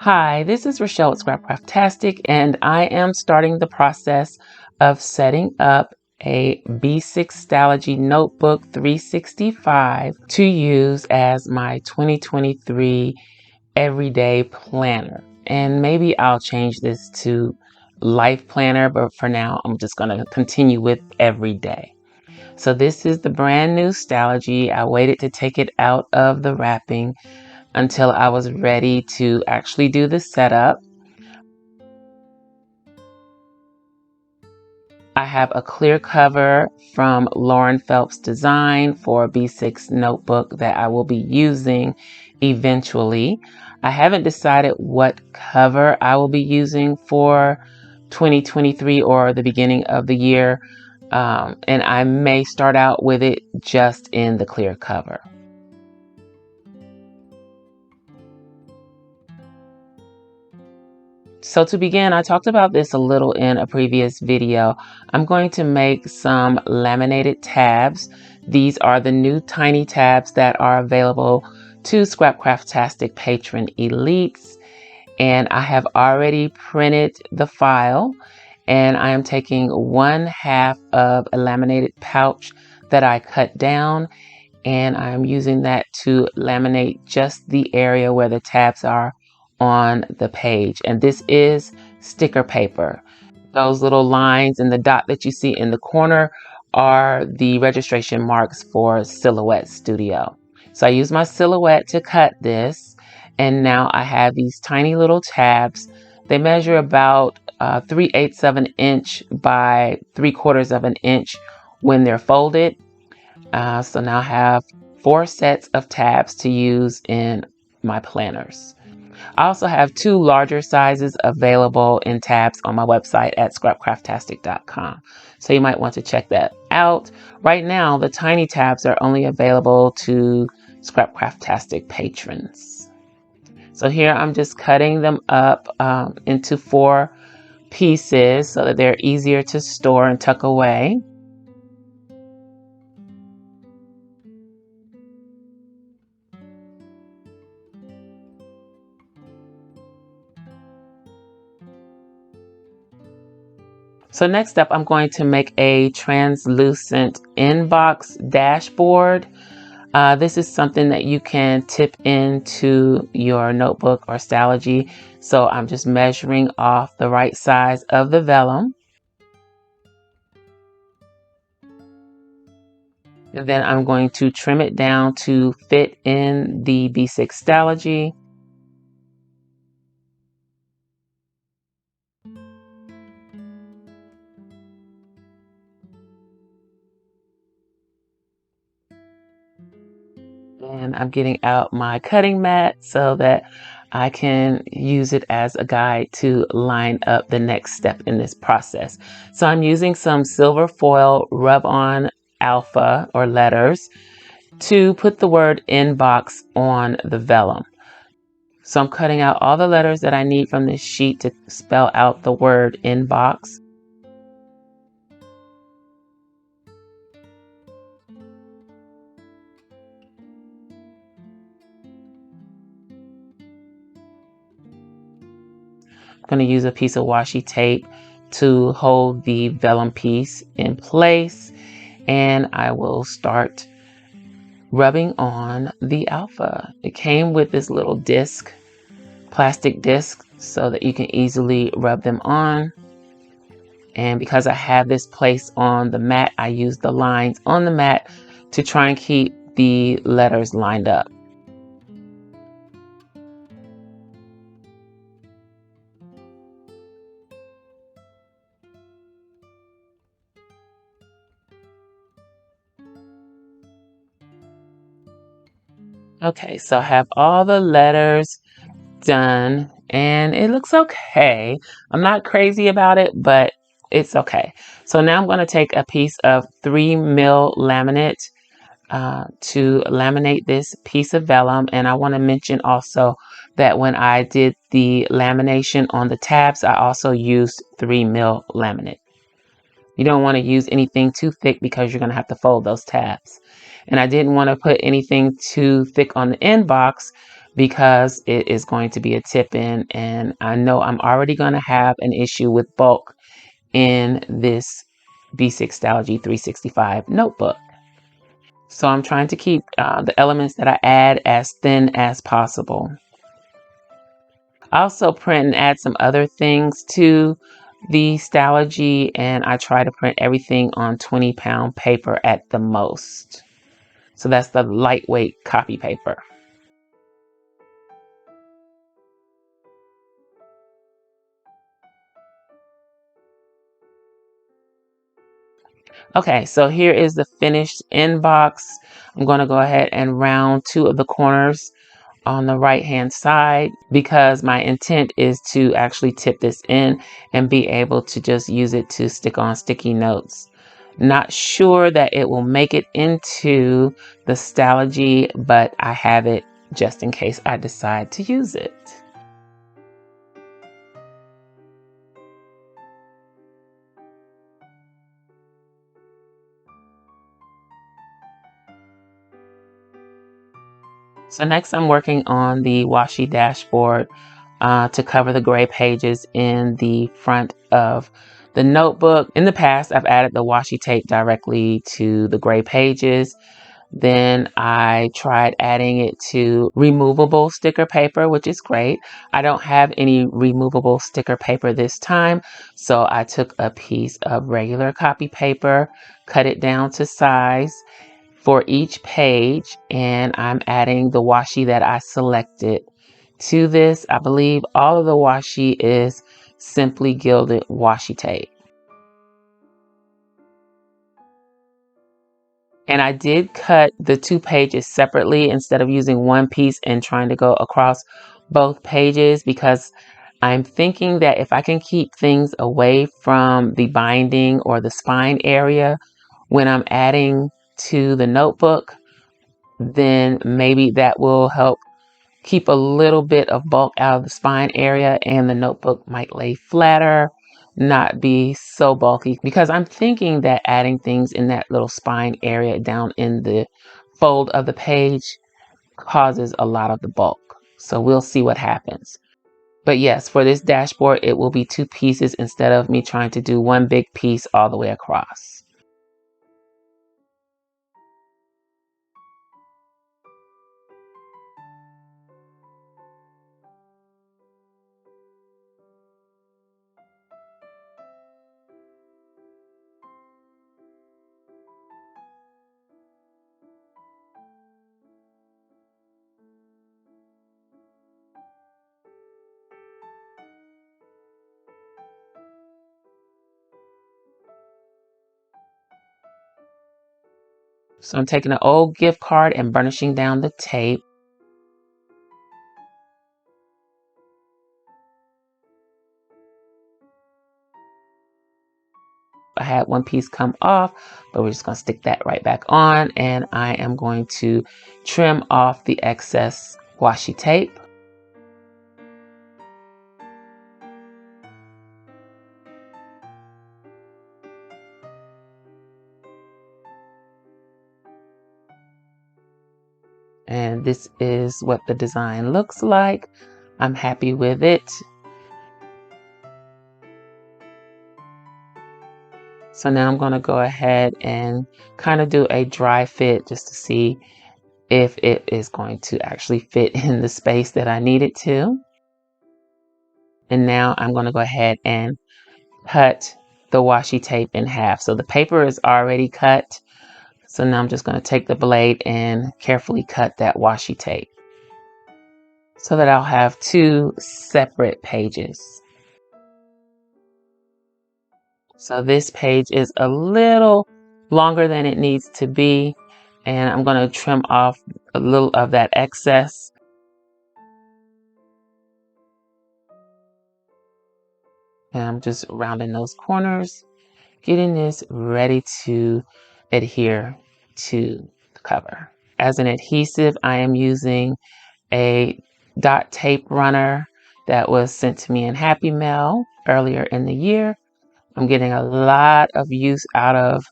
Hi, this is Rachelle with Scrapcraftastic, and I am starting the process of setting up a B6 Stalogy Notebook 365 to use as my 2023 everyday planner. And maybe I'll change this to life planner, but for now, I'm just going to continue with everyday. So this is the brand new Stalogy. I waited to take it out of the wrapping until I was ready to actually do the setup. I have a clear cover from Lauren Phelps Design for a B6 notebook that I will be using eventually. I haven't decided what cover I will be using for 2023 or the beginning of the year, and I may start out with it just in the clear cover. So to begin, I talked about this a little in a previous video. I'm going to make some laminated tabs. These are the new tiny tabs that are available to Scrapcraftastic patron elites. And I have already printed the file, and I am taking 1/2 of a laminated pouch that I cut down, and I'm using that to laminate just the area where the tabs are on the page. And this is sticker paper. Those little lines and the dot that you see in the corner are the registration marks for Silhouette Studio. So I use my Silhouette to cut this, and now I have these tiny little tabs. They measure about 3/8 of an inch by 3/4 of an inch when they're folded. So now I have 4 sets of tabs to use in my planners. I also have 2 larger sizes available in tabs on my website at scrapcraftastic.com. So you might want to check that out. Right now, the tiny tabs are only available to Scrapcraftastic patrons. So here I'm just cutting them up into 4 pieces so that they're easier to store and tuck away. So next up, I'm going to make a translucent inbox dashboard. This is something that you can tip into your notebook or Stalogy. So I'm just measuring off the right size of the vellum. And then I'm going to trim it down to fit in the B6 Stalogy. And I'm getting out my cutting mat so that I can use it as a guide to line up the next step in this process. So I'm using some silver foil rub-on alpha or letters to put the word inbox on the vellum. So I'm cutting out all the letters that I need from this sheet to spell out the word inbox. I'm going to use a piece of washi tape to hold the vellum piece in place, and I will start rubbing on the alpha. It came with this little disc, plastic disc, so that you can easily rub them on. And because I have this placed on the mat, I use the lines on the mat to try and keep the letters lined up. Okay, so I have all the letters done and it looks okay. I'm not crazy about it, but it's okay. So now I'm going to take a piece of 3mm laminate to laminate this piece of vellum. And I want to mention also that when I did the lamination on the tabs, I also used 3mm laminate. You don't want to use anything too thick because you're going to have to fold those tabs. And I didn't want to put anything too thick on the inbox because it is going to be a tip-in, and I know I'm already going to have an issue with bulk in this B6 Stalogy 365 notebook. So I'm trying to keep the elements that I add as thin as possible. I also print and add some other things to the Stalogy, and I try to print everything on 20-pound paper at the most. So that's the lightweight copy paper. Okay, so here is the finished inbox. I'm going to go ahead and round two of the corners on the right hand side because my intent is to actually tip this in and be able to just use it to stick on sticky notes. Not sure that it will make it into the Stalogy, but I have it just in case I decide to use it. So next I'm working on the washi dashboard to cover the gray pages in the front of the notebook. In the past, I've added the washi tape directly to the gray pages. Then I tried adding it to removable sticker paper, which is great. I don't have any removable sticker paper this time, so I took a piece of regular copy paper, cut it down to size for each page, and I'm adding the washi that I selected to this. I believe all of the washi is simply gilded washi tape. And I did cut the two pages separately instead of using one piece and trying to go across both pages, because I'm thinking that if I can keep things away from the binding or the spine area when I'm adding to the notebook, then maybe that will help keep a little bit of bulk out of the spine area, and the notebook might lay flatter, not be so bulky, because I'm thinking that adding things in that little spine area down in the fold of the page causes a lot of the bulk. So we'll see what happens. But yes, for this dashboard, it will be two pieces instead of me trying to do one big piece all the way across. So I'm taking an old gift card and burnishing down the tape. I had one piece come off, but we're just going to stick that right back on, and I am going to trim off the excess washi tape. And this is what the design looks like. I'm happy with it. So now I'm going to go ahead and kind of do a dry fit just to see if it is going to actually fit in the space that I need it to. And now I'm going to go ahead and cut the washi tape in half. So the paper is already cut. So now I'm just going to take the blade and carefully cut that washi tape so that I'll have two separate pages. So this page is a little longer than it needs to be, and I'm going to trim off a little of that excess. And I'm just rounding those corners, getting this ready to adhere to the cover. As an adhesive, I am using a dot tape runner that was sent to me in Happy Mail earlier in the year. I'm getting a lot of use out of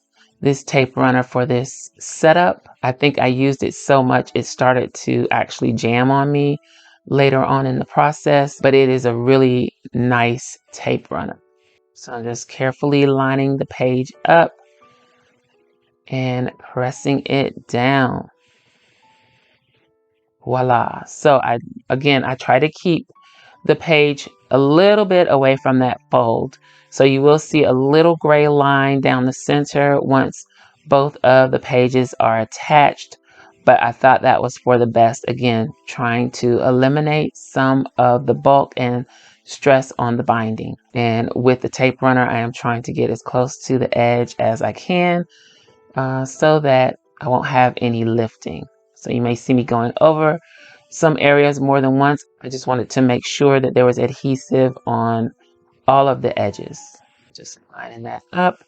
this tape runner for this setup. I think I used it so much it started to actually jam on me later on in the process, but it is a really nice tape runner. So I'm just carefully lining the page up and pressing it down. Voila. So I try to keep the page a little bit away from that fold. So you will see a little gray line down the center once both of the pages are attached. But I thought that was for the best. Again, trying to eliminate some of the bulk and stress on the binding. And with the tape runner, I am trying to get as close to the edge as I can so that I won't have any lifting. So you may see me going over some areas more than once. I just wanted to make sure that there was adhesive on all of the edges. Just lining that up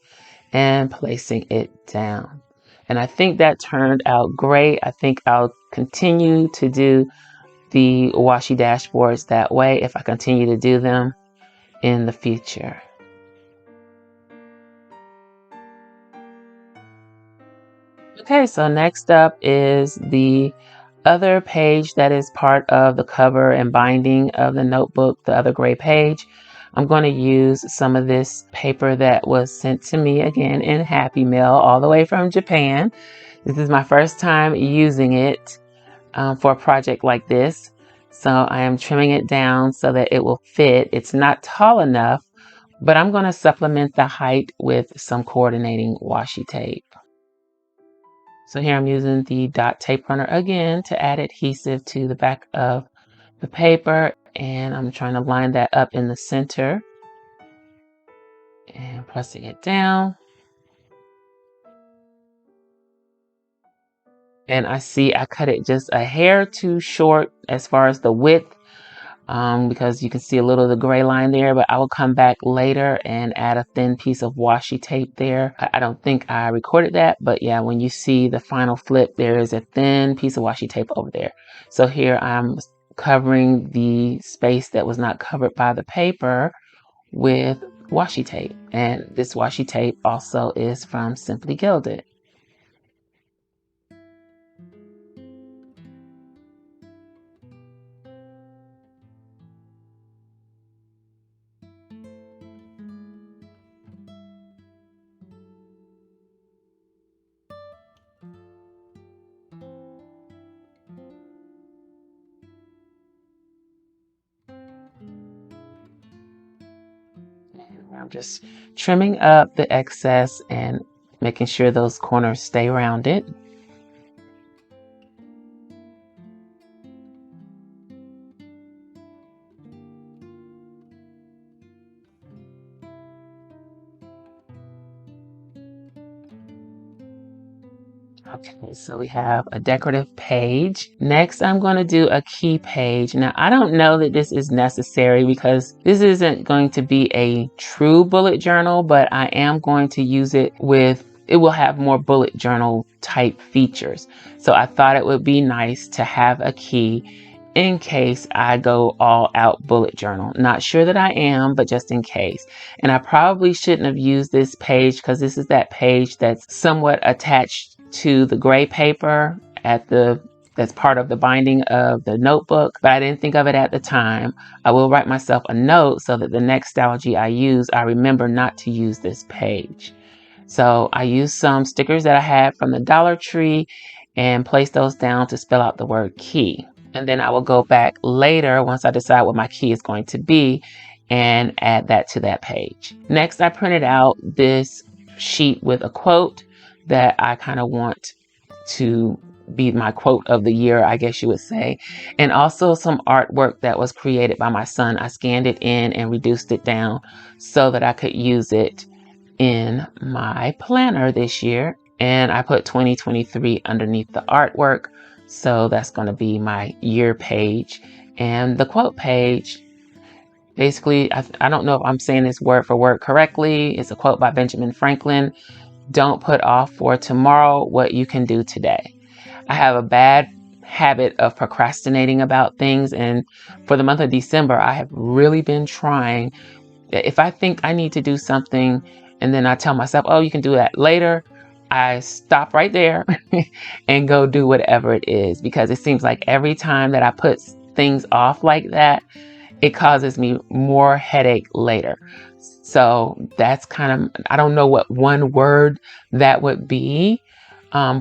and placing it down. And I think that turned out great. I think I'll continue to do the washi dashboards that way if I continue to do them in the future. Okay, so next up is the other page that is part of the cover and binding of the notebook, the other gray page. I'm going to use some of this paper that was sent to me again in Happy Mail all the way from Japan. This is my first time using it for a project like this. So I am trimming it down so that it will fit. It's not tall enough, but I'm going to supplement the height with some coordinating washi tape. So here I'm using the dot tape runner again to add adhesive to the back of the paper, and I'm trying to line that up in the center and pressing it down. And I see I cut it just a hair too short as far as the width because you can see a little of the gray line there, but I will come back later and add a thin piece of washi tape there. I don't think I recorded that, but yeah, when you see the final flip, there is a thin piece of washi tape over there. So here I'm covering the space that was not covered by the paper with washi tape. And this washi tape also is from Simply Gilded. I'm just trimming up the excess and making sure those corners stay rounded. Okay, so we have a decorative page. Next, I'm going to do a key page. Now, I don't know that this is necessary because this isn't going to be a true bullet journal, but I am going to use it with, it will have more bullet journal type features. So I thought it would be nice to have a key in case I go all out bullet journal. Not sure that I am, but just in case. And I probably shouldn't have used this page because this is that page that's somewhat attached to the gray paper that's part of the binding of the notebook, but I didn't think of it at the time. I will write myself a note so that the next Stalogy I use, I remember not to use this page. So I used some stickers that I had from the Dollar Tree and placed those down to spell out the word key. And then I will go back later once I decide what my key is going to be and add that to that page. Next, I printed out this sheet with a quote that I kind of want to be my quote of the year, I guess you would say. And also some artwork that was created by my son. I scanned it in and reduced it down so that I could use it in my planner this year. And I put 2023 underneath the artwork. So that's going to be my year page. And the quote page, basically, I don't know if I'm saying this word for word correctly. It's a quote by Benjamin Franklin. Don't put off for tomorrow what you can do today. I have a bad habit of procrastinating about things. And for the month of December, I have really been trying. If I think I need to do something and then I tell myself, oh, you can do that later, I stop right there and go do whatever it is, because it seems like every time that I put things off like that, it causes me more headache later. So that's kind of, I don't know what one word that would be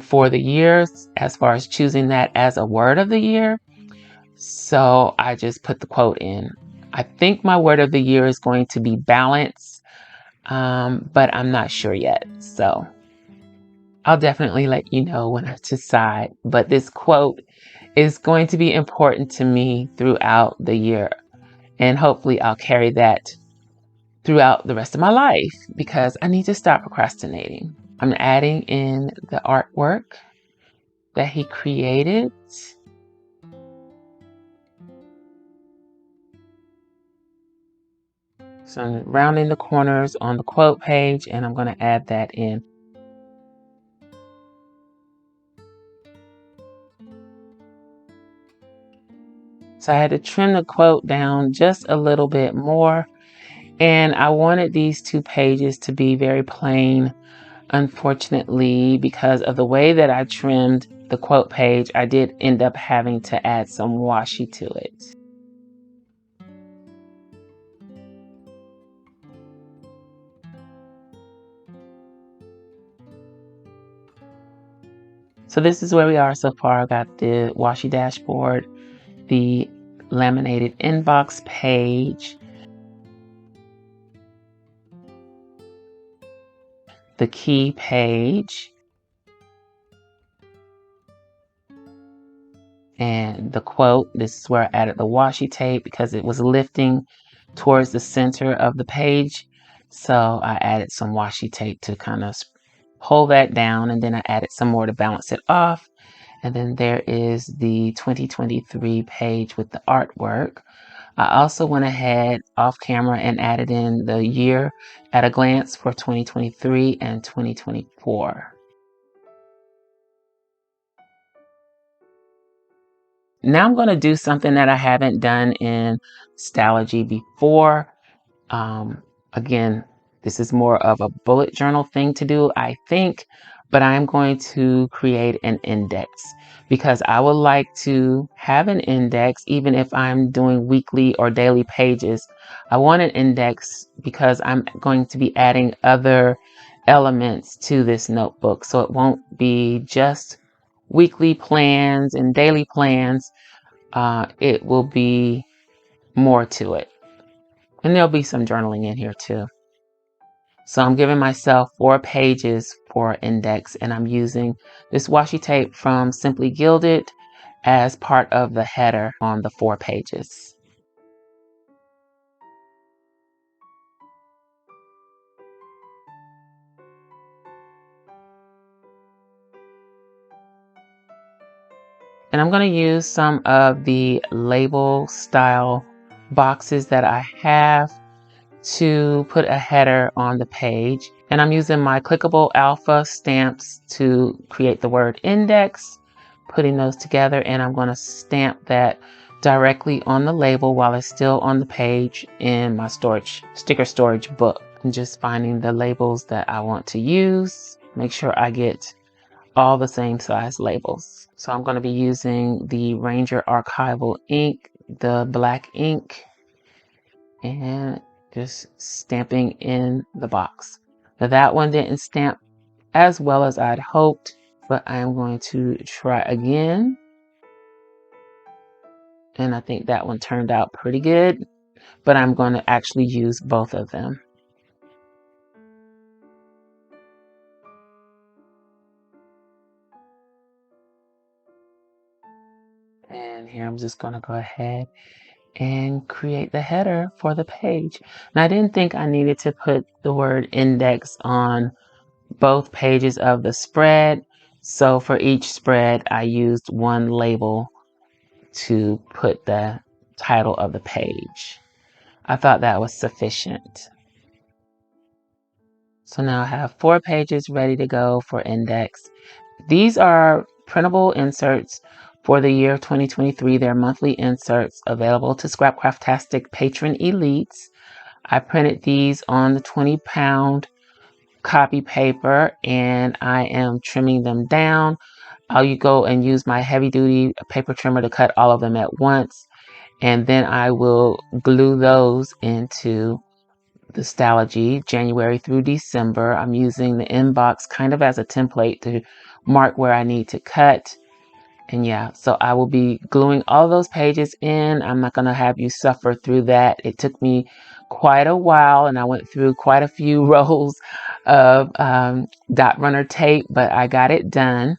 for the years as far as choosing that as a word of the year. So I just put the quote in. I think my word of the year is going to be balance, but I'm not sure yet. So I'll definitely let you know when I decide. But this quote is going to be important to me throughout the year. And hopefully I'll carry that throughout the rest of my life, because I need to stop procrastinating. I'm adding in the artwork that he created. So I'm rounding the corners on the quote page, and I'm going to add that in. So I had to trim the quote down just a little bit more, and I wanted these 2 pages to be very plain. Unfortunately, because of the way that I trimmed the quote page, I did end up having to add some washi to it. So this is where we are so far. I got the washi dashboard, the laminated inbox page, the key page, and the quote. This is where I added the washi tape because it was lifting towards the center of the page. So I added some washi tape to kind of hold that down, and then I added some more to balance it off. And then there is the 2023 page with the artwork. I also went ahead off camera and added in the year at a glance for 2023 and 2024. Now I'm going to do something that I haven't done in Stalogy before. Again, this is more of a bullet journal thing to do, I think, but I'm going to create an index, because I would like to have an index even if I'm doing weekly or daily pages. I want an index because I'm going to be adding other elements to this notebook, so it won't be just weekly plans and daily plans. It will be more to it. And there'll be some journaling in here too. So I'm giving myself 4 pages for index, and I'm using this washi tape from Simply Gilded as part of the header on the 4 pages. And I'm going to use some of the label style boxes that I have to put a header on the page. And I'm using my clickable alpha stamps to create the word index, putting those together, and I'm going to stamp that directly on the label while it's still on the page in my sticker storage book. I'm just finding the labels that I want to use. Make sure I get all the same size labels. So I'm going to be using the Ranger Archival ink, the black ink, and just stamping in the box. Now that one didn't stamp as well as I'd hoped, but I am going to try again. And I think that one turned out pretty good, but I'm going to actually use both of them. And here I'm just going to go ahead and create the header for the page. Now I didn't think I needed to put the word index on both pages of the spread. So for each spread, I used one label to put the title of the page. I thought that was sufficient. So now I have 4 pages ready to go for index. These are printable inserts for the year 2023. They're monthly inserts available to Scrapcraftastic patron elites. I printed these on the 20-pound copy paper, and I am trimming them down. I'll go and use my heavy duty paper trimmer to cut all of them at once, and then I will glue those into the Stalogy January through December. I'm using the inbox kind of as a template to mark where I need to cut. And yeah, so I will be gluing all those pages in. I'm not going to have you suffer through that. It took me quite a while, and I went through quite a few rolls of dot runner tape, but I got it done.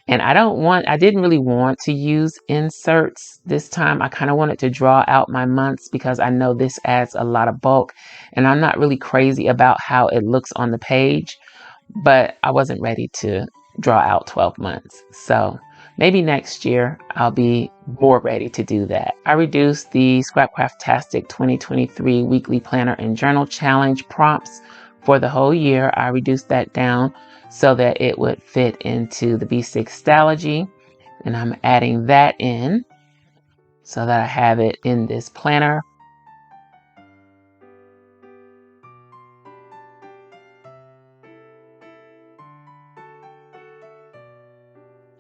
And I didn't really want to use inserts this time. I kind of wanted to draw out my months because I know this adds a lot of bulk, and I'm not really crazy about how it looks on the page, but I wasn't ready to draw out 12 months. So maybe next year I'll be more ready to do that. I reduced the Scrapcraftastic 2023 weekly planner and journal challenge prompts for the whole year. I reduced that down so that it would fit into the B6 Stalogy, and I'm adding that in so that I have it in this planner.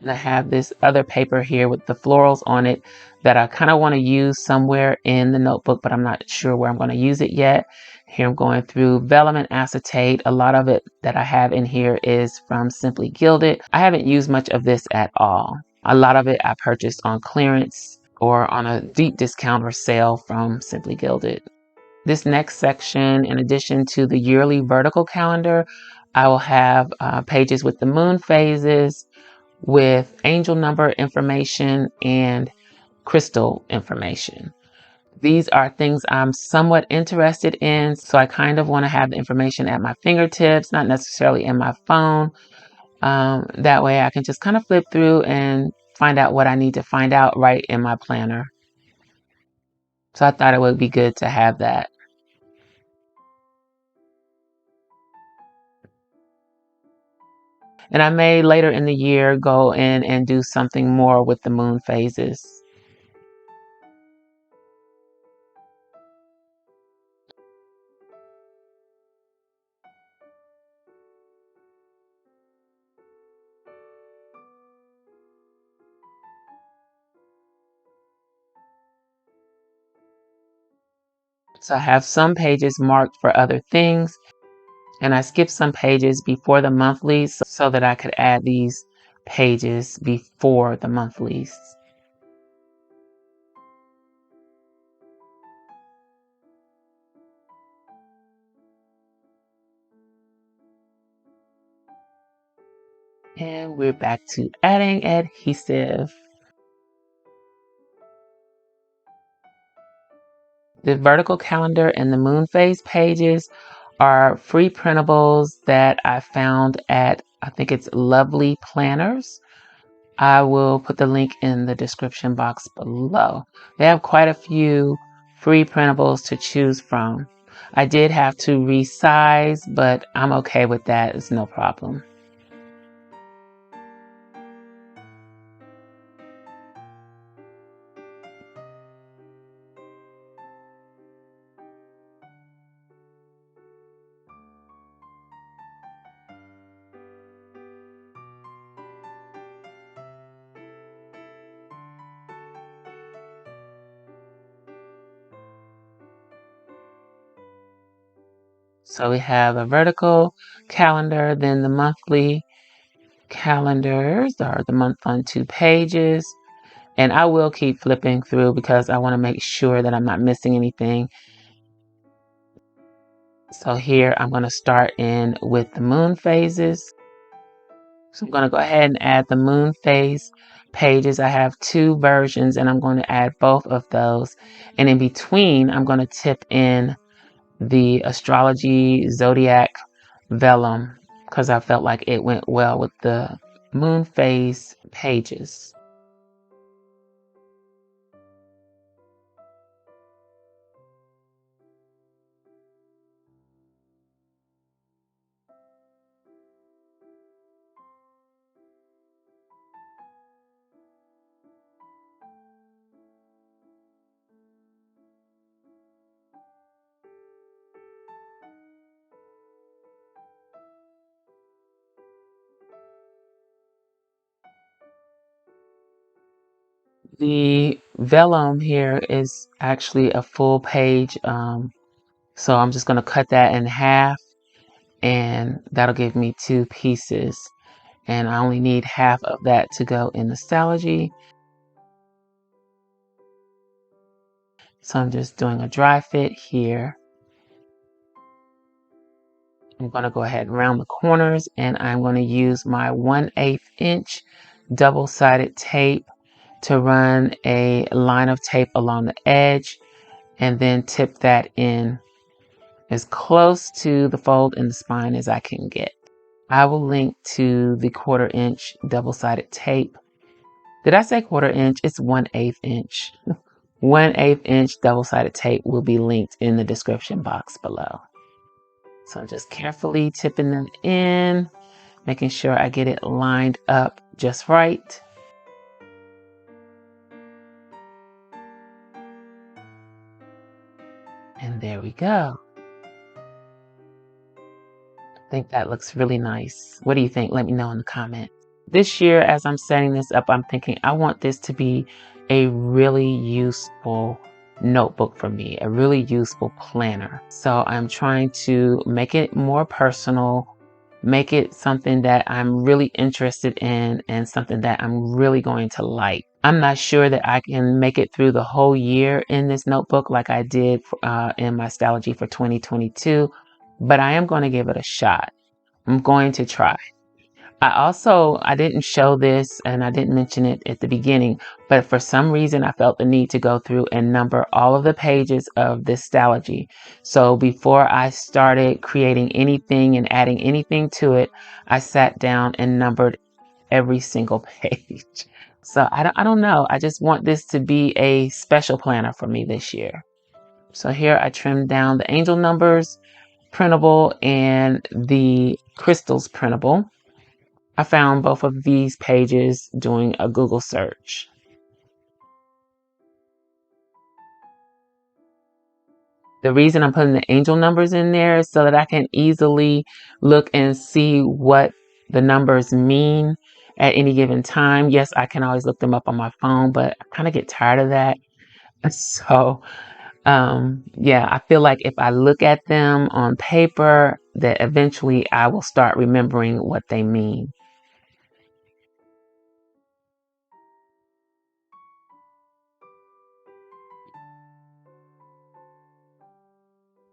And I have this other paper here with the florals on it that I kind of want to use somewhere in the notebook, but I'm not sure where I'm going to use it yet. Here I'm going through vellum and acetate. A lot of it that I have in here is from Simply Gilded. I haven't used much of this at all. A lot of it I purchased on clearance or on a deep discount or sale from Simply Gilded. This next section, in addition to the yearly vertical calendar, I will have pages with the moon phases, with angel number information and crystal information. These are things I'm somewhat interested in, so I kind of want to have the information at my fingertips, not necessarily in my phone. That way I can just kind of flip through and find out what I need to find out right in my planner. So I thought it would be good to have that. And I may later in the year go in and do something more with the moon phases. So I have some pages marked for other things, and I skipped some pages before the monthlies so that I could add these pages before the monthlies. And we're back to adding adhesive. The vertical calendar and the moon phase pages are free printables that I found at, I think it's Lovely Planners. I will put the link in the description box below. They have quite a few free printables to choose from. I did have to resize, but I'm okay with that. It's no problem. So we have a vertical calendar, then the monthly calendars are the month on 2 pages. And I will keep flipping through because I want to make sure that I'm not missing anything. So here I'm going to start in with the moon phases. So I'm going to go ahead and add the moon phase pages. I have 2 versions and I'm going to add both of those. And in between, I'm going to tip in the astrology zodiac vellum because I felt like it went well with the moon phase pages. The vellum here is actually a full page, so I'm just going to cut that in half, and that'll give me 2 pieces, and I only need half of that to go in the Stalogy. So I'm just doing a dry fit here. I'm going to go ahead and round the corners, and I'm going to use my 1/8 inch double-sided tape to run a line of tape along the edge, and then tip that in as close to the fold in the spine as I can get. I will link to the 1/4 inch double-sided tape. Did I say 1/4 inch? It's 1/8 inch. 1/8 inch double-sided tape will be linked in the description box below. So I'm just carefully tipping them in, making sure I get it lined up just right. And there we go. I think that looks really nice. What do you think? Let me know in the comments. This year, as I'm setting this up, I'm thinking I want this to be a really useful notebook for me, a really useful planner. So I'm trying to make it more personal, make it something that I'm really interested in and something that I'm really going to like. I'm not sure that I can make it through the whole year in this notebook like I did in my Stalogy for 2022, but I am going to give it a shot. I'm going to try. I didn't show this and I didn't mention it at the beginning, but for some reason I felt the need to go through and number all of the pages of this Stalogy. So before I started creating anything and adding anything to it, I sat down and numbered every single page. So I don't know. I just want this to be a special planner for me this year. So here I trimmed down the angel numbers printable and the crystals printable. I found both of these pages doing a Google search. The reason I'm putting the angel numbers in there is so that I can easily look and see what the numbers mean at any given time. Yes, I can always look them up on my phone, but I kind of get tired of that. So, yeah, I feel like if I look at them on paper, that eventually I will start remembering what they mean.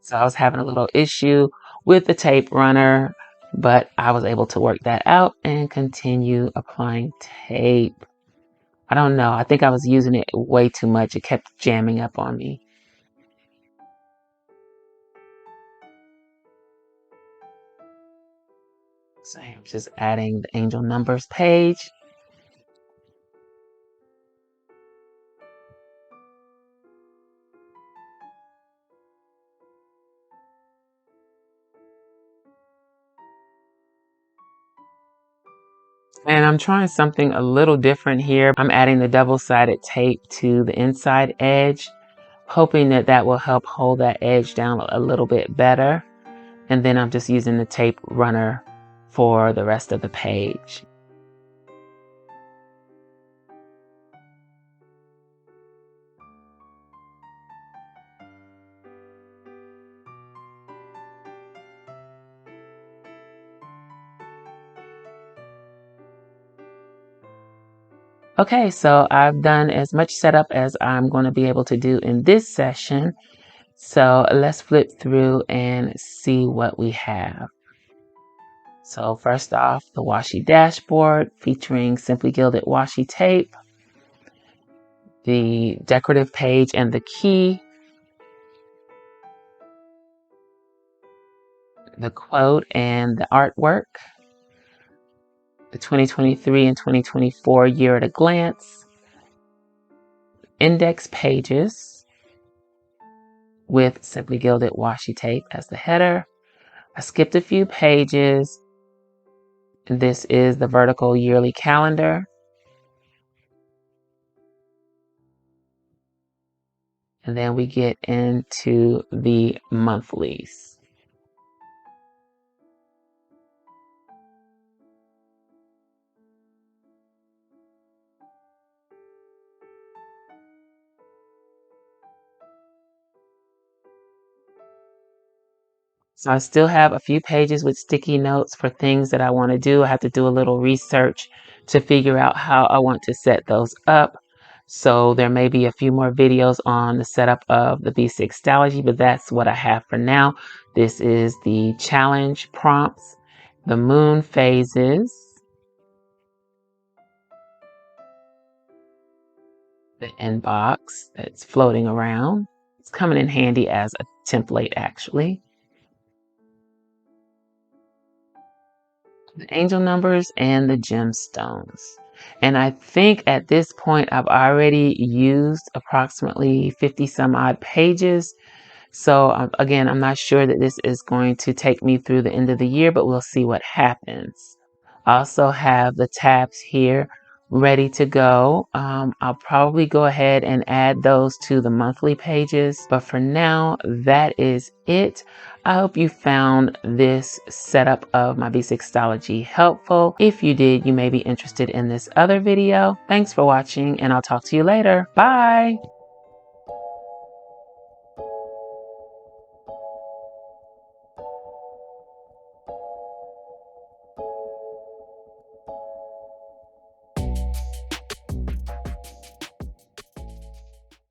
So I was having a little issue with the tape runner, but I was able to work that out and continue applying tape. I don't know. I think I was using it way too much. It kept jamming up on me. So I'm just adding the angel numbers page. And I'm trying something a little different here. I'm adding the double-sided tape to the inside edge, hoping that that will help hold that edge down a little bit better. And then I'm just using the tape runner for the rest of the page. Okay, so I've done as much setup as I'm going to be able to do in this session. So let's flip through and see what we have. So first off, the washi dashboard featuring Simply Gilded washi tape, the decorative page and the key, the quote and the artwork, the 2023 and 2024 year at a glance, index pages with Simply Gilded washi tape as the header. I skipped a few pages. This is the vertical yearly calendar. And then we get into the monthlies. So I still have a few pages with sticky notes for things that I want to do. I have to do a little research to figure out how I want to set those up. So there may be a few more videos on the setup of the B6 Stalogy, but that's what I have for now. This is the challenge prompts, the moon phases, the inbox that's floating around. It's coming in handy as a template, actually. The angel numbers and the gemstones. And I think at this point I've already used approximately 50 some odd pages. So again, I'm not sure that this is going to take me through the end of the year, but we'll see what happens. I also have the tabs here ready to go. I'll probably go ahead and add those to the monthly pages, but for now, that is it. I hope you found this setup of my B6 Stalogy helpful. If you did, you may be interested in this other video. Thanks for watching, and I'll talk to you later. Bye!